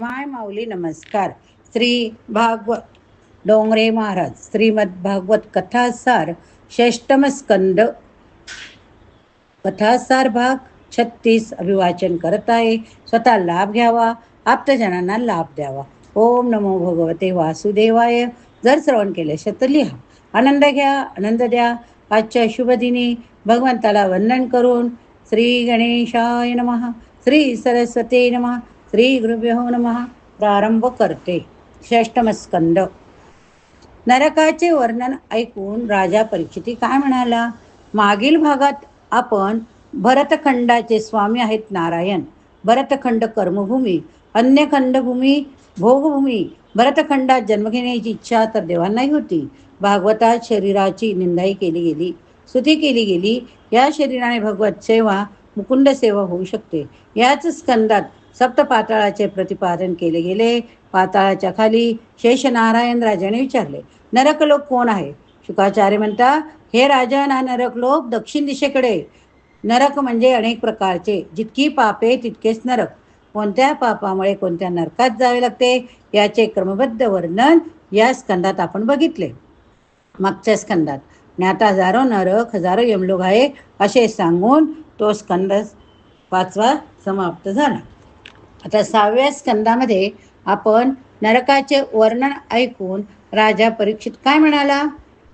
माय माऊली नमस्कार. श्री भागवत डोंगरे महाराज श्रीमद भागवत कथासार षष्टम स्कंद कथासार भाग 36 अभिवाचन करत आहे. स्वतः लाभ घ्यावा, आप्तजनांना लाभ द्यावा. ओम नमो भगवते वासुदेवाय. जर श्रवण केले तर लिहा. आनंद घ्या, आनंद द्या. आजच्या शुभ दिनी भगवंताला वंदन करून श्री गणेशाय नमः, श्री सरस्वती नमः, श्री गुरुभ्यो नमः प्रारंभ करते. षष्टम स्कंद. नरकाचे वर्णन ऐकून राजा परीक्षिती काय म्हणाला. मागील भागात आपण भरतखंडाचे स्वामी आहेत नारायण. भरतखंड कर्मभूमी, अन्य खंडभूमी भोगभूमी. भरतखंडात जन्म घेण्याची इच्छा तर देवांनाही होती. भागवतात शरीराची निंदाही केली गेली, स्तुती केली गेली. या शरीराने भगवत सेवा, मुकुंद सेवा होऊ शकते. याच स्कंदात सप्त पाताळाचे प्रतिपादन केले गेले. पाताळाच्या खाली शेषनारायण राजाने विचारले, नरकलोक कोण आहे. शुकाचार्य म्हणता, हे राजन, हा नरकलोक दक्षिण दिशेकडे. नरक म्हणजे अनेक प्रकारचे. जितकी पापे तितकेच नरक. कोणत्या पापामुळे कोणत्या नरकात जावे लागते याचे क्रमबद्ध वर्णन या स्कंदात आपण बघितले. मागच्या स्कंदात ज्ञात हजारो नरक, हजारो यमलोक आहे असे सांगून तो स्कंद 5वा समाप्त झाला. आता 6व्या स्कंदामध्ये आपण नरकाचे वर्णन ऐकून राजा परीक्षित काय म्हणाला.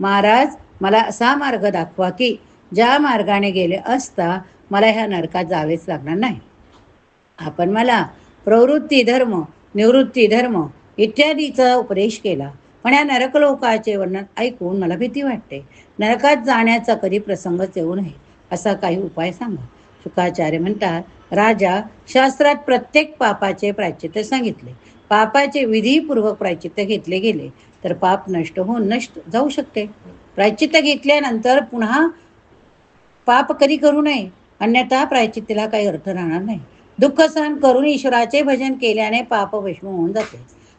महाराज, मला असा मार्ग दाखवा की ज्या मार्गाने गेले असता मला ह्या नरकात जावेच लागणार नाही. आपण मला प्रवृत्ती धर्म, निवृत्ती धर्म इत्यादीचा उपदेश केला, पण या नरकलोकाचे वर्णन ऐकून मला भीती वाटते. नरकात जाण्याचा कधी प्रसंगच येऊ नये असा काही उपाय सांगा. शुकाचार्य म्हणतात, राजा, शास्त्रात प्रत्येक पापाचे प्रायश्चित्त सांगितले. पापाचे विधीपूर्वक प्रायश्चित्त घेतले गेले तर पाप नष्ट होऊन नष्ट जाऊ शकते. प्रायश्चित्त घेतल्यानंतर पुन्हा पाप कधी करू नये, अन्यथा प्रायश्चित्ताला काही अर्थ राहणार नाही. दुःख सहन करून ईश्वराचे भजन केल्याने पाप भस्म होऊन जाते.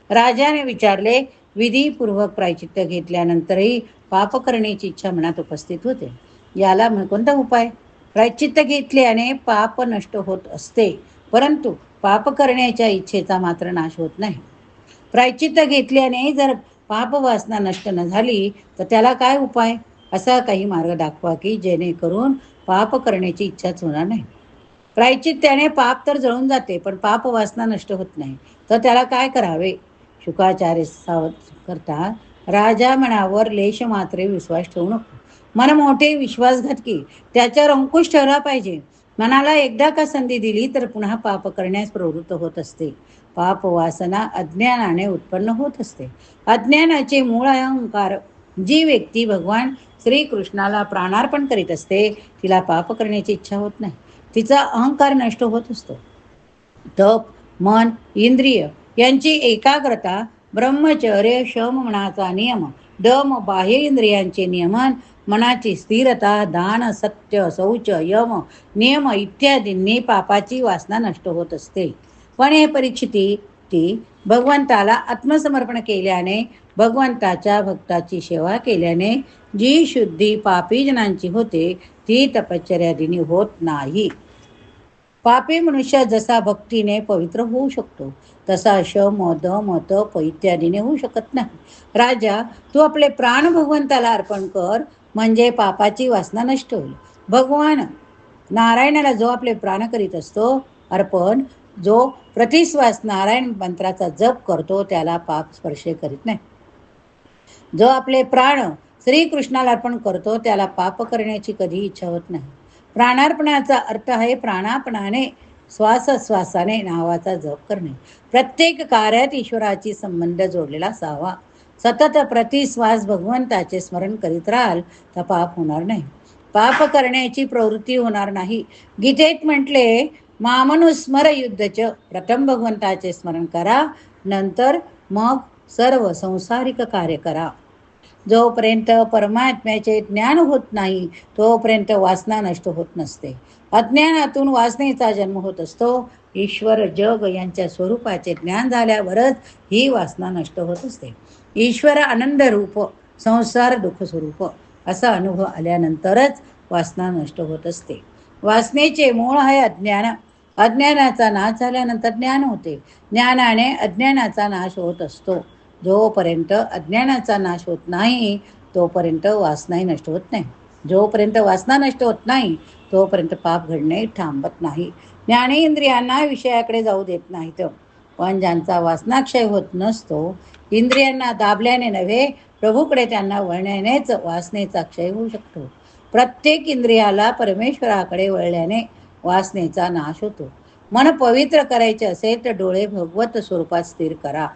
राजाने विचारले, विधीपूर्वक प्रायश्चित्त घेतल्यानंतरही पाप करण्याची इच्छा मनात उपस्थित होते, याला कोणता उपाय. प्रायश्चित्त घेतल्याने पाप नष्ट होत असते, परंतु पाप करण्याच्या इच्छेचा मात्र नाश होत नाही. प्रायश्चित्त घेतल्याने जर पाप वासना नष्ट न झाली तर त्याला काय उपाय. असा काही मार्ग दाखवा की जेणेकरून पाप करण्याची इच्छाच होणार नाही. प्रायश्चित्ताने पाप तर जळून जाते, पण पाप वासना नष्ट होत नाही, तर त्याला काय करावे. शुकाचार्य सावध करता, राजा मनावर लेश मात्रे विश्वास ठेवू नको. मन मोठे, विश्वासघातकी, त्याच्यावर अंकुश ठेवला पाहिजे. मनाला एकदा का संधी दिली तर पुन्हा पाप करण्यास प्रवृत्त होत असते. पाप वासना अज्ञानाने उत्पन्न होत असते. अज्ञानाचे मूळ अहंकार. जी व्यक्ती भगवान श्रीकृष्णाला प्राणार्पण करीत असते तिला पाप करण्याची इच्छा होत नाही. तिचा अहंकार नष्ट होत असतो. तप, मन, इंद्रिय यांची एकाग्रता, ब्रह्मचर्य, शम मनाचा नियम, दम, बाह्य इंद्रियांचे नियमन, मनाची स्थिरता, दान, सत्य, शौच, यम नियम इत्यादींनी पापाची वासना नष्ट होत असते. पण हे परीक्षिती ती भगवंताला आत्मसमर्पण केल्याने, भगवंताच्या भक्ताची सेवा केल्याने जी शुद्धी पापी जनांची होते ती तपश्चर्यादींनी होत नाही. पापी मनुष्य जसा भक्तीने पवित्र होऊ शकतो तसा शम, दम, तप इत्यादीने होऊ शकत नाही. राजा, तू आपले प्राण भगवंताला अर्पण कर, म्हणजे पापाची वासना नष्ट होईल. भगवान नारायणाला जो आपले प्राण करीत असतो अर्पण, जो प्रतिश्वास नारायण मंत्राचा जप करतो त्याला पाप स्पर्श करीत नाही. जो आपले प्राण श्रीकृष्णाला अर्पण करतो त्याला पाप करण्याची कधी इच्छा होत नाही. प्राणार्पणाचा अर्थ आहे प्राणापणाने, श्वासश्वासाने नावाचा जप करणे. प्रत्येक कार्यात ईश्वराची संबंध जोडलेला असावा. सतत प्रतिश्वास भगवंताचे स्मरण करीत राहाल तर पाप होणार नाही, पाप करण्याची प्रवृत्ती होणार नाही. गीतेत म्हटले, मामनुस्मर युद्धच. प्रथम भगवंताचे स्मरण करा, नंतर मग सर्व संसारिक कार्य करा. जोपर्यंत परमात्म्याचे ज्ञान होत नाही तोपर्यंत वासना नष्ट होत नसते. अज्ञानातून वासनेचा जन्म होत असतो. ईश्वर, जग यांच्या स्वरूपाचे ज्ञान झाल्यावरच ही वासना नष्ट होत असते. ईश्वर आनंद रूप, संसार दुःख स्वरूप असा अनुभव आल्यानंतरच वासना नष्ट होत असते. वासनेचे मूळ आहे अज्ञान. अज्ञानाचा नाश झाल्यानंतर ज्ञान होते. ज्ञानाने अज्ञानाचा नाश होत असतो. जोपर्यंत अज्ञानाचा नाश होत नाही तोपर्यंत वासनाही नष्ट होत नाही. जोपर्यंत वासना नष्ट होत नाही तोपर्यंत पाप घडणे थांबत नाही. ज्ञानेंद्रियांना विषयाकडे जाऊ देत नाहीत. पण ज्यांचा वासनाक्षय होत नसतो, इंद्रियांना दाबल्याने नव्हे प्रभूकडे त्यांना वळण्यानेच वासनेचा क्षय होऊ शकतो. प्रत्येक इंद्रियाला परमेश्वराकडे वळल्याने वासनेचा नाश होतो. मन पवित्र करायचे असेल तर डोळे भगवत स्वरूपात स्थिर करा.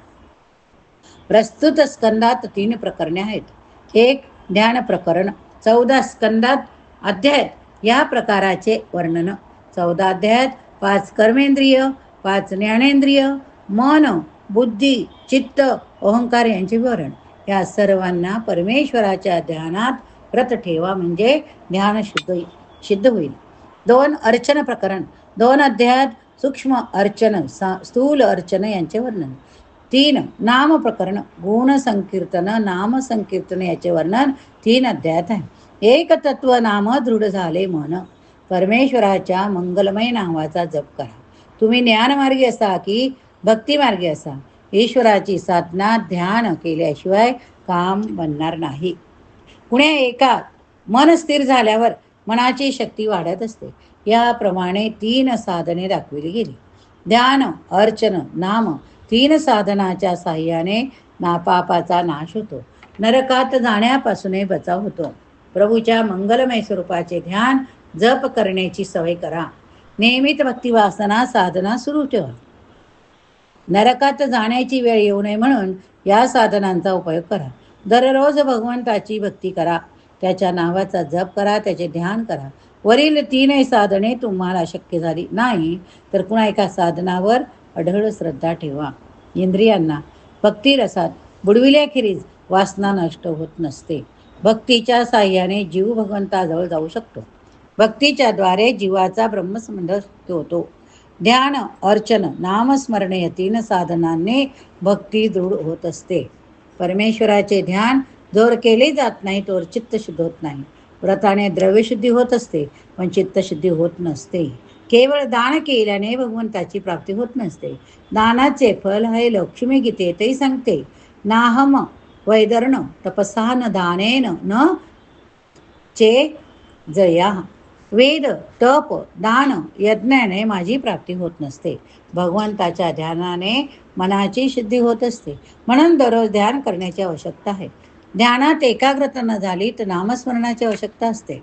प्रस्तुत स्कंदात 3 प्रकरणे आहेत. एक ध्यान प्रकरण. 14 स्कंदात अध्यायात या प्रकाराचे वर्णन. 14 अध्यायात 5 कर्मेंद्रिय, 5 ज्ञानेंद्रिय, मन, बुद्धी, चित्त, अहंकार यांचे विवरण. या सर्वांना परमेश्वराच्या ध्यानात रत ठेवा म्हणजे ध्यान सिद्ध होईल. 2 अर्चन प्रकरण. 2 अध्यायात सूक्ष्म अर्चन, स्थूल अर्चन यांचे वर्णन. 3 नाम प्रकरण. गुण संकीर्तन, नाम संकीर्तन याचे वर्णन 3 अध्यायात आहे. एक तत्व नाम दृढ झाले मन. परमेश्वराच्या मंगलमय नावाचा जप करा. तुम्ही ज्ञानमार्गी असा की भक्तिमार्गी असा, ईश्वराची साधना ध्यान केल्याशिवाय काम बनणार नाही. कुण्या एका मन स्थिर झाल्यावर मनाची शक्ती वाढत असते. याप्रमाणे 3 साधने दाखविली गेली. ध्यान, अर्चन, नाम 3 साधनाच्या साह्याने पापाचा नाश होतो. नरकात जाण्यापासून बचाव होतो. प्रभूच्या मंगलमय स्वरूपाचे ध्यान जप करण्याची सवय करा. नियमित भक्तिवासना साधना सुरू ठेवा. नरकात जाण्याची वेळ येऊ नये म्हणून या साधनांचा उपयोग करा. दररोज भगवंताची भक्ती करा, त्याच्या नावाचा जप करा, त्याचे ध्यान करा. वरील 3 साधने तुम्हाला शक्य झाली नाही तर कुणा एका साधनावर अढळ श्रद्धा ठेवा. इंद्रियांना भक्तिरसात बुडविल्याखेरीज वासना नष्ट होत नसते. भक्तीच्या साह्याने जीव भगवंताजवळ जाऊ शकतो. भक्तीच्या द्वारे जीवाचा ब्रह्मसंबंध होतो. ध्यान, अर्चन, नामस्मरण या 3 साधनांनी भक्ती दृढ होत असते. परमेश्वराचे ध्यान जोर केले जात नाही तोवर चित्तशुद्ध होत नाही. व्रताने द्रव्यशुद्धी होत असते पण चित्तशुद्धी होत नसते. केवळ दान केल्याने भगवंताची प्राप्ती होत नसते. दानाचे फल हे लक्ष्मी गीतेतही सांगते. नाहम वैदर्ण तपसा न दानेन न चे जया. वेद, तप, दान, यज्ञाने माझी प्राप्ती होत नसते. भगवंताच्या ध्यानाने मनाची शुद्धी होत असते. म्हणून दररोज ध्यान करण्याची आवश्यकता आहे. ध्यानात एकाग्रता न झाली तर नामस्मरणाची आवश्यकता असते.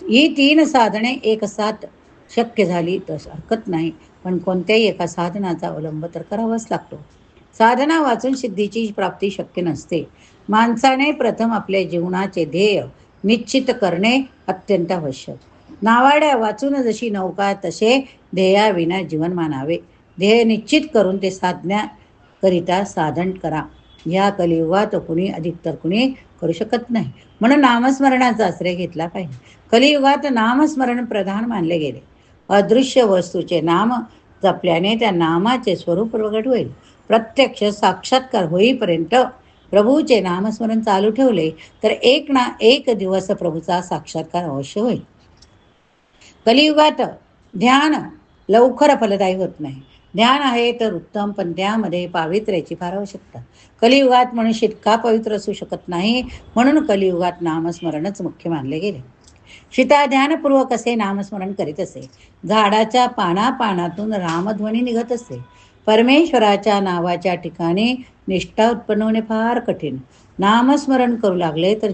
ही 3 साधने एकसाथ शक्य झाली तर हरकत नाही, पण कोणत्याही एका साधनाचा अवलंब तर करावाच लागतो. साधना वाचून सिद्धीची प्राप्ती शक्य नसते. माणसाने प्रथम आपल्या जीवनाचे ध्येय निश्चित करणे अत्यंत आवश्यक. नावाड्या वाचून जशी नौका तसे ध्येयाविना जीवन मानावे. ध्येय निश्चित करून ते साधण्याकरिता साधन करा. या कलियुगात कुणी अधिक तर कुणी करू शकत नाही, म्हणून नामस्मरणाचा आश्रय घेतला पाहिजे. कलियुगात नामस्मरण प्रधान मानले गेले. अदृश्य वस्तूचे नाम जपल्याने त्या नामाचे स्वरूप प्रगट होईल. प्रत्यक्ष साक्षात्कार होईपर्यंत प्रभूचे नामस्मरण चालू ठेवले तर एक ना एक दिवस प्रभूचा साक्षात्कार अवश्य होईल. कलियुगात ध्यान लवकर फलदायी होत नाही. ध्यान आहे तर उत्तम, पण त्यामध्ये पावित्र्याची फार आवश्यकता. कलियुगात मनुष्य इतका पवित्र असू शकत नाही, म्हणून कलियुगात नामस्मरणच मुख्य मानले गेले. सीता ध्यानपूर्वक असे नामस्मरण करीत असे. झाडाच्या पानापानातून रामध्वनी निघत असे. परमेश्वराच्या नावाच्या ठिकाणी निष्ठा उत्पन्न होणे फार कठीण. नामस्मरण करू लागले तर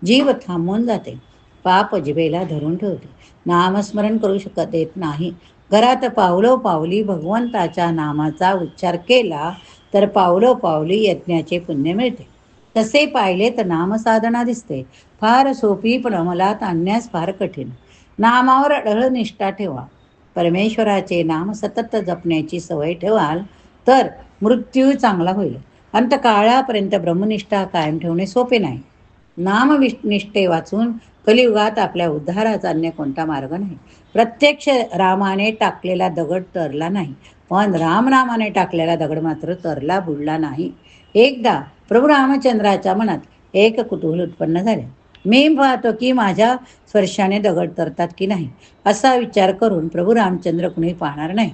जीव थांबून जाते. पाप जिभेला धरून ठेवते. नामस्मरण करू शकत येत नाही. घरात पावलोपावली भगवंताच्या नामाचा उच्चार केला तर पावलोपावली यज्ञाचे पुण्य मिळते. तसे पाहिले तर नामसाधना दिसते फार सोपी, पण अंमलात आणण्यास फार कठीण. नामावर अढळ निष्ठा ठेवा. परमेश्वराचे नाम सतत जपण्याची सवय ठेवाल तर मृत्यू चांगला होईल. अंतकाळापर्यंत ब्रह्मनिष्ठा कायम ठेवणे सोपे नाही. नामनिष्ठे वाचून कलियुगात आपल्या उद्धाराचा अन्य कोणता मार्ग नाही. प्रत्यक्ष रामाने टाकलेला दगड तरला नाही, पण रामनामाने टाकलेला दगड मात्र तरला बुडला नाही. एकदा प्रभू रामचंद्राच्या मनात एक कुतूहल उत्पन्न झाले. मी पाहतो की माझ्या स्पर्शाने दगड तरतात की नाही, असा विचार करून प्रभू रामचंद्र कुणी पाहणार नाही.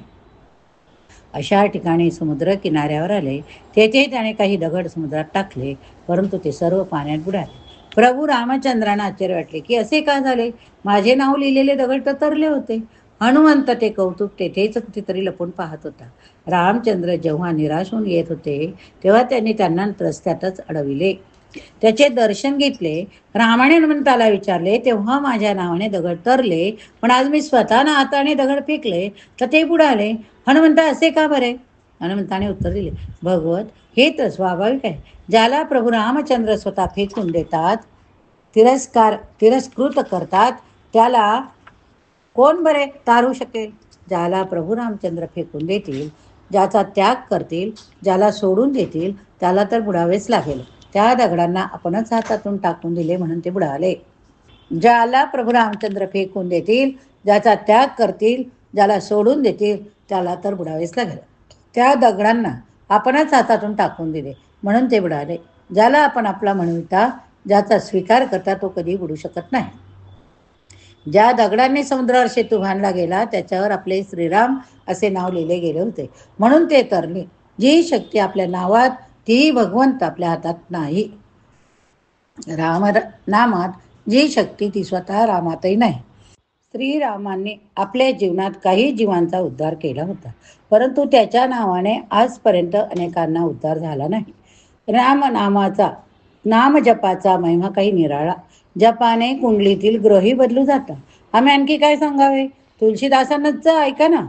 अशा ठिकाणी समुद्र किनाऱ्यावर आले. तेथे त्याने काही दगड समुद्रात टाकले, परंतु ते सर्व पाण्यात बुडाले. प्रभू रामचंद्रांना आश्चर्य वाटले की असे का झाले, माझे नाव लिहिलेले दगड तर तरले होते. हनुमंत ते कौतुक तेथेच कुठेतरी लपून पाहत होता. रामचंद्र जेव्हा निराश होऊन येत होते, तेव्हा त्यांनी त्यांना रस्त्यातच अडविले. त्याचे दर्शन घेतले. रामाने हनुमंताला विचारले, तेव्हा माझ्या नावाने दगड तरले, पण आज मी स्वतः हाताने दगड फेकले तर ते बुडाले. हनुमंता असे का बरे? हनुमंताने उत्तर दिले, भगवत, हे तर स्वाभाविक आहे. ज्याला प्रभू रामचंद्र स्वतः फेकून देतात, तिरस्कृत करतात, त्याला कोण बरे तारू शकेल? ज्याला प्रभू रामचंद्र फेकून देतील, ज्याचा त्याग करतील, ज्याला सोडून देतील, त्याला तर बुडावेच लागेल. त्या दगडांना आपणच हातातून टाकून दिले म्हणून ते बुडाले. ज्याला प्रभू रामचंद्र फेकून देतील, ज्याचा त्याग करतील, ज्याला सोडून देतील, त्याला तर बुडावेच लागेल. त्या दगडांना आपणच हातातून टाकून दिले म्हणून ते बुडाले. ज्याला आपण आपला म्हणविता, ज्याचा स्वीकार करता, तो कधी बुडू शकत नाही. ज्या दगडांनी समुद्रावर सेतू बांधला गेला, त्याच्यावर आपले श्रीराम असे नाव लिहिले गेले होते, म्हणून ते तरले. जी शक्ती आपल्या नावात, ती भगवंत आपल्या हातात नाही. राम नामात जी शक्ती, ती स्वतः रामातही नाही. श्रीरामांनी आपल्या जीवनात काही जीवांचा उद्धार केला होता, परंतु त्याच्या नावाने आजपर्यंत अनेकांना उद्धार झाला नाही. नाम जपाचा महिमा काही निराळा. जपाने कुंडलीतील ग्रही बदलू जातात. आम्ही आणखी काय सांगावे? तुलसीदासांच ऐका ना.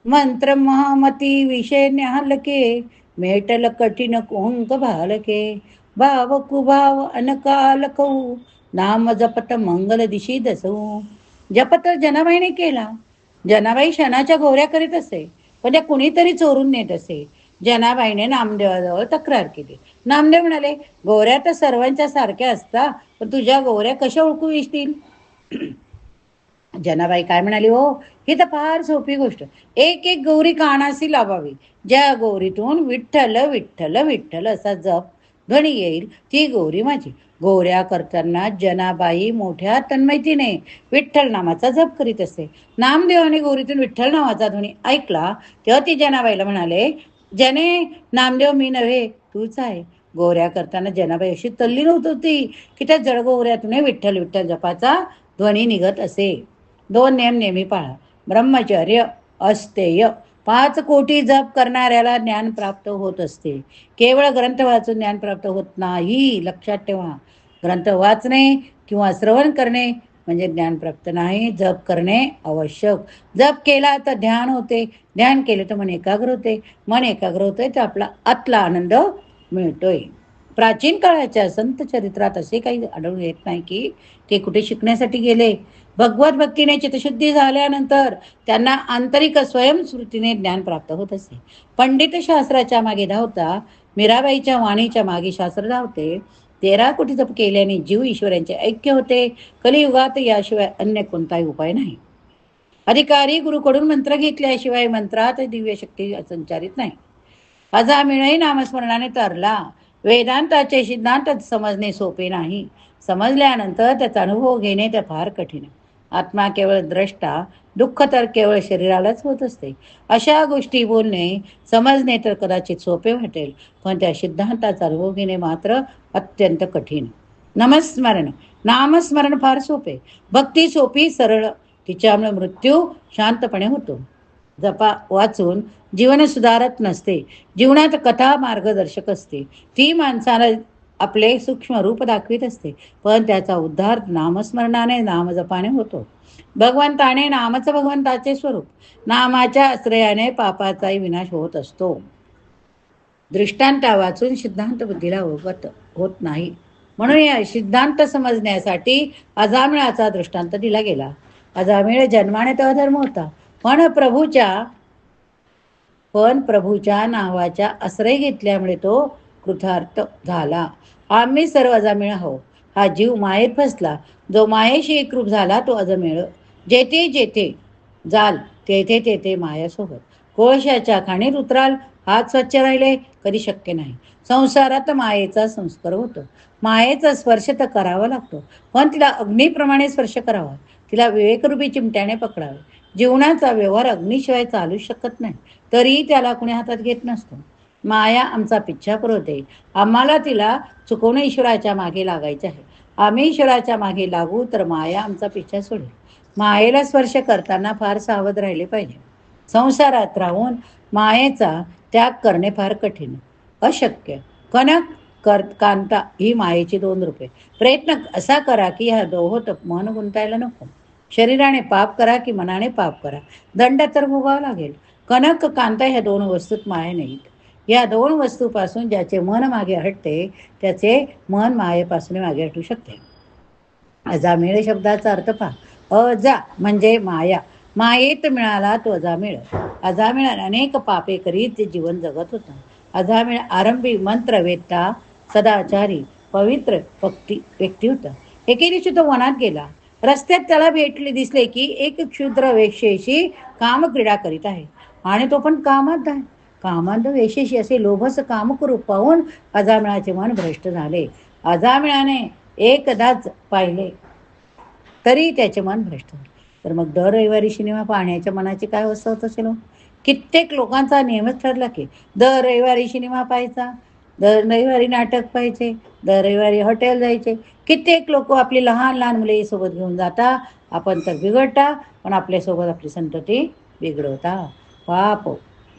मंत्र महामती विषय न्याहलके, मेटल कठीण कुंक भालके, भाव कुभाव अनकालकौ, नाम जपत मंगल दिशी दसू. जप तर जनाबाईने केला. जनाबाई क्षणाच्या गोऱ्या करीत असे, पण त्या कुणीतरी चोरून नेत असे. जनाबाईने नामदेवाजवळ तक्रार केली. नामदेव म्हणाले, गोऱ्या तर सर्वांच्या सारख्या असतात, पण तुझ्या गोऱ्या कशा ओळखू येतील? जनाबाई काय म्हणाली, हो, ही तर फार सोपी गोष्ट. एक एक गौरी कानासी लावावी. ज्या गौरीतून विठ्ठल विठ्ठल विठ्ठल असा जप ध्वनी येईल, ती गौरी माझी. गोऱ्या करताना जनाबाई मोठ्या तन्मयतीने विठ्ठल नामाचा जप करीत असे. नामदेवाने गौरीतून विठ्ठल नावाचा ध्वनी ऐकला, तेव्हा ती जनाबाईला म्हणाले, जने, नामदेव मी नव्हे, तूच आहे. गोऱ्या करताना जनाबाई अशी तल्लीन होत होती की त्या जळगोऱ्यातून विठ्ठल विठ्ठल जपाचा ध्वनी निघत असे. 2 नेम नेहमी पाळा. ब्रह्मचर्य, अस्तेय. 5 कोटी जप करणाऱ्याला ज्ञान प्राप्त होत असते. केवळ ग्रंथ वाचून ज्ञान प्राप्त होत नाही, लक्षात ठेवा. ग्रंथ वाचणे किंवा श्रवण करणे म्हणजे ज्ञान प्राप्त नाही. जप करणे आवश्यक. जप केला तर ध्यान होते, ध्यान केले तर मन एकाग्र होते, मन एकाग्र होते तर आपला आतला आनंद मिळतोय. प्राचीन काळाच्या संत चरित्रात असे काही आढळून येत नाही की ते कुठे शिकण्यासाठी गेले. भगवत भक्तीने चित्तशुद्धी झाल्यानंतर त्यांना आंतरिक स्वयंस्फूर्तीने ज्ञान प्राप्त होत असे. पंडित शास्त्राच्या मागे धावता, मीराबाईच्या वाणीच्या मागे शास्त्र धावते. 13 कोटी जप केल्याने जीव ईश्वरांचे ऐक्य होते. कलियुगात याशिवाय अन्य कोणताही उपाय नाही. अधिकारी गुरुकडून मंत्र घेतल्याशिवाय मंत्रात दिव्य शक्ती संचारित नाही. अजामिळही नामस्मरणाने तरला. वेदांताचे सिद्धांत समजणे सोपे नाही. समजल्यानंतर त्याचा अनुभव घेणे ते फार कठीण. आत्मा केवळ द्रष्टा, दुःख तर केवळ शरीरालाच होत असते. अशा गोष्टी बोलणे, समजणे तर कदाचित सोपे वाटेल, पण त्या सिद्धांताचा अनुभव घेणे मात्र अत्यंत कठीण. नामस्मरण फार सोपे. भक्ती सोपी, सरळ. तिच्यामुळे मृत्यू शांतपणे होतो. जपा वाचून जीवन सुधारत नसते. जीवनात कथा मार्गदर्शक असते. ती माणसाला आपले सूक्ष्म रूप दाखवित असते, पण त्याचा उद्धार नामस्मरणाने, नामजपाने होतो. भगवंताने नामच भगवंताचे स्वरूप. नामाच्या आश्रयाने पापाचाही विनाश होत असतो. दृष्टांत वाचून सिद्धांत बुद्धीला अवगत होत नाही. म्हणून या सिद्धांत समजण्यासाठी अजामिळाचा दृष्टांत दिला गेला. अजामिळ जन्माने तो अधर्म होता, पण प्रभूच्या नावाच्या आश्रय घेतल्यामुळे तो कृतार्थ झाला. आम्ही सर्व अजामिळ आहोत. हा जीव मायेत फसला. जो मायेशी एकरूप झाला तो अजामिळ. जेथे जेथे जाल तेथे तेथे मायासोबत. कोळशाच्या खाणीत उतराल, हात स्वच्छ राहिले कधी शक्य नाही. संसारात मायेचा संस्कार होतो. मायेचा स्पर्श तर करावा लागतो, पण तिला अग्नीप्रमाणे स्पर्श करावा. तिला विवेकरूपी चिमट्याने पकडावे. जीवनाचा व्यवहार अग्नीशिवाय चालू शकत नाही, तरीही त्याला कुणी हातात घेत नसतो. माया आमचा पिच्छा पुरवते. आम्हाला तिला चुकवून ईश्वराच्या मागे लागायचे आहे. आम्ही ईश्वराच्या मागे लागू तर माया आमचा पिच्छा सोडेल. मायेला स्पर्श करताना फार सावध राहिले पाहिजे. संसारात राहून मायेचा त्याग करणे फार कठीण, अशक्य. कनक कांता ही मायेची 2 रूपे. प्रयत्न असा करा की ह्या दोहोत मन गुंतायला नको. शरीराने पाप करा की मनाने पाप करा, दंड तर भोगावा लागेल. कनक कांता ह्या 2 वस्तूत माया नाहीत. या 2 वस्तूपासून ज्याचे मन मागे हटते त्याचे मन मायेपासून मागे हटू शकते. अजामिळ शब्दाचा अर्थ पहा. अजा म्हणजे माया. मायेत मिळाला तो अजामिळ. अजामिळ अनेक पापे करीत ते जीवन जगत होता. अजामिळ आरंभी मंत्रवेत्ता, सदाचारी, पवित्र व्यक्ती होता. एके दिवशी तो वनात गेला. रस्त्यात त्याला दिसले की एक क्षुद्र वेश्येशी कामक्रीडा करीत आहे, आणि तो पण कामात आहे. कामांत वेश्येशी असे लोभस काम करू पाहून अजामिळाचे मन भ्रष्ट झाले. अजामिळाने एकदाच पाहिले तरी त्याचे मन भ्रष्ट झाले. तर मग दर रविवारी सिनेमा पाहण्याच्या मनाची काय अवस्था होत असेल? कित्येक लोकांचा नियमच ठरला की दर रविवारी सिनेमा पाहायचा, दर रविवारी नाटक पाहायचे, दर रविवारी हॉटेल जायचे. कित्येक लोक आपली लहान लहान मुले सोबत घेऊन जाता. आपण तर बिघडता, पण आपल्यासोबत आपली संतती बिघडवता. पाप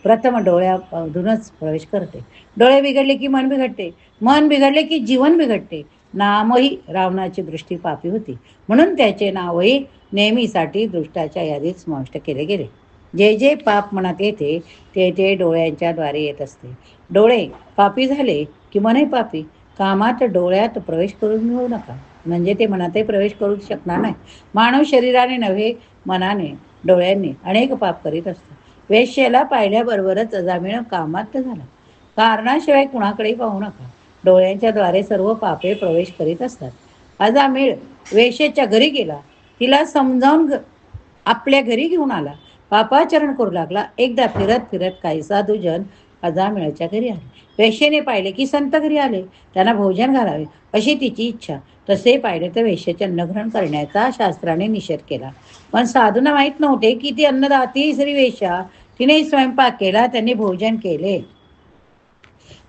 प्रथम डोळ्यामधूनच प्रवेश करते. डोळे बिघडले की मन बिघडते, मन बिघडले की जीवन बिघडते. नामही रावणाची दृष्टी पापी होती, म्हणून त्याचे नावही नेहमीसाठी दृष्टाच्या यादीत समाविष्ट केले गेले. जे जे पाप मनात येते ते ते डोळ्यांच्या द्वारे येत असते. डोळे पापी झाले की मनही पापी. कामात डोळ्यात प्रवेश करून घेऊ नका, म्हणजे ते मनातही प्रवेश करू शकणार नाही. मानव शरीराने नव्हे, मनाने डोळ्यांनी अनेक पाप करीत असतो. वेश्येला पाहिल्याबरोबरच अजामिळ कामात झाला. कारणाशिवाय कुणाकडेही पाहू नका. डोळ्यांच्या द्वारे सर्व पापे प्रवेश करीत असतात. अजामिळ वेश्येच्या घरी गेला. तिला समजावून आपल्या घरी घेऊन आला. पापाचरण करू लागला. एकदा फिरत फिरत काही साधूजन अजामिळाच्या घरी आले. वेश्येने पाहिले की संत घरी आले, त्यांना भोजन घालावे अशी तिची इच्छा. तसे पाहिले तर वेश्येचे अन्नग्रहण करण्याचा शास्त्राने निषेध केला. पण साधूंना माहीत नव्हते की ती अन्नदाती श्री वेश्या. तिने स्वयंपाक केला, त्यांनी भोजन केले.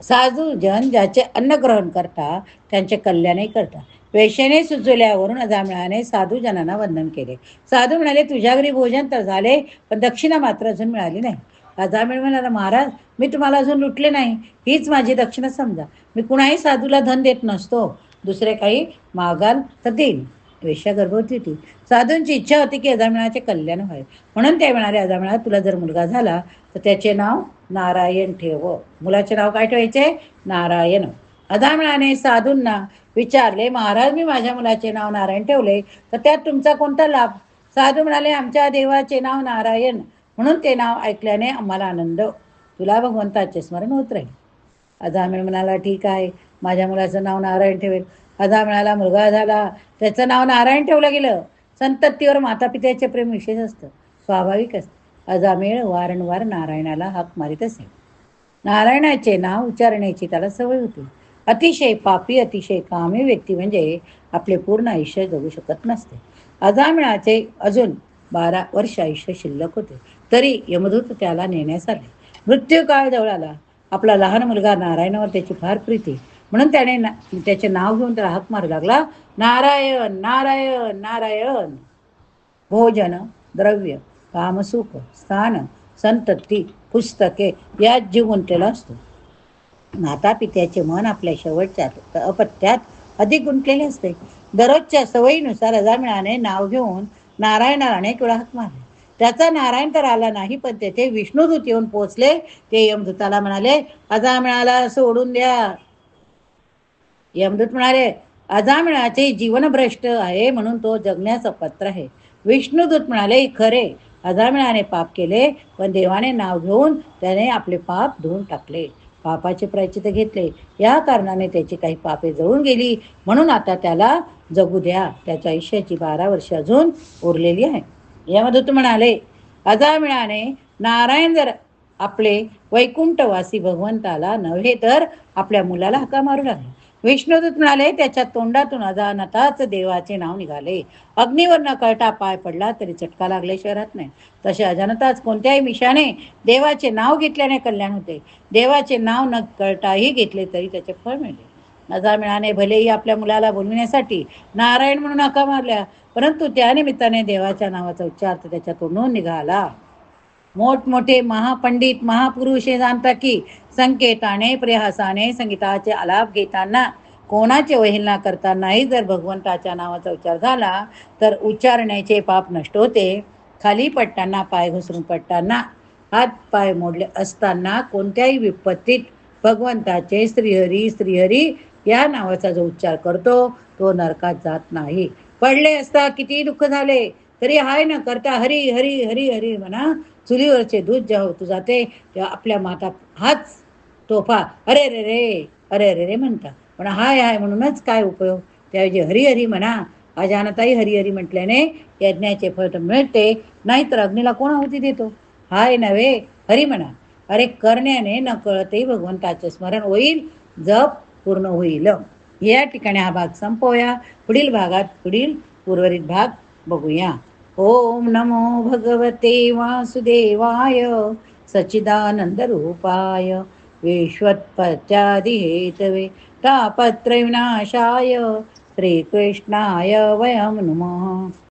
साधूजन ज्याचे अन्न ग्रहण करता त्यांचे कल्याणही करतात. वेश्येने सुचवल्यावरून अजामिळाने साधूजनांना वंदन केले. साधू म्हणाले, तुझ्या घरी भोजन तर झाले, पण दक्षिणा मात्र अजून मिळाली नाही. अजामिळ म्हणाला, महाराज, मी तुम्हाला अजून लुटले नाही, हीच माझी दक्षिणा समजा. मी कुणाही साधूला धन देत नसतो, दुसरे काही मागाल तर देईन. वेश्या गर्भवती होती. साधूंची इच्छा होती की अजामिळाचे कल्याण व्हावे, म्हणून ते म्हणाले, अजामिळा, तुला जर मुलगा झाला तर त्याचे नाव नारायण ठेव. मुलाचे नाव काय ठेवायचे? नारायण. अजामिळाने साधूंना विचारले, महाराज, मी माझ्या मुलाचे नाव नारायण ठेवले तर त्यात तुमचा कोणता लाभ? साधू म्हणाले, आमच्या देवाचे नाव नारायण, म्हणून ते नाव ऐकल्याने आम्हाला आनंद. तुला भगवंताचे स्मरण होत राहील. अजामिळ म्हणाला, ठीक आहे, माझ्या मुलाचं नाव नारायण ठेवेल. अजामिळाला मुलगा झाला, त्याचं नाव नारायण ठेवलं गेलं. संततीवर मातापित्याचे प्रेम विशेष असतं, स्वाभाविक असतं. अजामिळ वारंवार नारायणाला हाक मारित असे. नारायणाचे नाव उच्चारण्याची त्याला सवय होती. अतिशय पापी, अतिशय कामी व्यक्ती म्हणजे आपले पूर्ण आयुष्य जगू शकत नसते. अजामिळाचे अजून 12 वर्ष आयुष्य शिल्लक होते, तरी यमदूत त्याला नेण्यास आले. मृत्यू काळ जवळ आला. आपला लहान मुलगा नारायणावर त्याची फार प्रीती, म्हणून त्याने त्याचे नाव घेऊन त्याला हाक मारू लागला, नारायण, नारायण, नारायण. भोजन, द्रव्य, कामसुख, स्थान, संतती, पुस्तके यात जीव गुंतलेला असतो. माता पित्याचे मन आपल्या शेवटच्या अपत्यात अधिक गुंतलेले असते. दररोजच्या सवयीनुसार अजामिळाने नाव घेऊन नारायणाला अनेक वेळा हाक मारले. त्याचा नारायण तर आला नाही, पण तेथे विष्णुदूत येऊन पोचले. ते यमदूताला म्हणाले, अजामिळाला सोडून द्या. यमदूत म्हणाले, अजामिळाचे जीवन भ्रष्ट आहे, म्हणून तो जगण्यास अपात्र आहे. विष्णुदूत म्हणाले, खरे, अजामिळाने पाप केले, पण देवाने नाव घेऊन त्याने आपले पाप धुवून टाकले, पापाचे प्रायश्चित्त घेतले. या कारणाने त्याची काही पापे जळून गेली, म्हणून आता त्याला जगू द्या. त्याच्या आयुष्याची 12 वर्ष अजून उरलेली आहे. यमदूत म्हणाले, अजामिळाने नारायण जर आपले वैकुंठवासी भगवंताला नव्हे तर आपल्या मुलाला हाका मारू लागला. विष्णुदूत म्हणाले, त्याच्या तोंडातून अजानताच देवाचे नाव निघाले. अग्नीवर न कळता पाय पडला तरी चटका लागल्याशिवाय राहत नाही. तसे अजानताच कोणत्याही मिशाने देवाचे नाव घेतल्याने कल्याण होते. देवाचे नाव न कळताही घेतले तरी त्याचे फळ मिळते. नजामिळाने भलेही आपल्या मुलाला बोलविण्यासाठी नारायण म्हणून हाका मारल्या, परंतु त्या निमित्ताने देवाच्या नावाचा उच्चार त्याच्या तोंडून निघाला. मोठमोठे महापंडित महापुरुष हे जाणतात की संकेताने प्रयासाने संगीताचे आलाप घेताना कोणाची अवहेलना करतानाही जर भगवंताच्या नावाचा उच्चार झाला तर उच्चारण्याचे पाप नष्ट होते. खाली पडताना, पाय घसरून पडताना, हात पाय मोडले असताना कोणत्याही विपत्तीत भगवंताचे श्रीहरी श्रीहरी या नावाचा जो उच्चार करतो तो नरकात जात नाही. पडले असता किती दुःख झाले तरी हाय न करता हरी हरी हरी हरी म्हणा. चुलीवरचे दूध जेव्हा होत जाते तेव्हा आपल्या माता हाच तोफा अरे रे रे अरे रे रे म्हणतात, पण हाय हाय म्हणूनच काय उपयोग. त्याऐवजी हरिहरी म्हणा. अजानताई हरिहरी म्हटल्याने यज्ञाचे फळ तर मिळते, नाहीतर अग्नीला कोण आहुती देतो. हाय नव्हे हरी म्हणा. अरे करण्याने न कळतही भगवंताचे स्मरण होईल, जप पूर्ण होईल. या ठिकाणी हा भाग संपवूया. पुढील भागात पुढील उर्वरित भाग बघूया. ओम नमो भगवते वासुदेवाय सच्चिदानंद रूपाय विश्वोत्पत्त्यादि हेतवे तापत्रय विनाशाय श्रीकृष्णाय वयं नमः.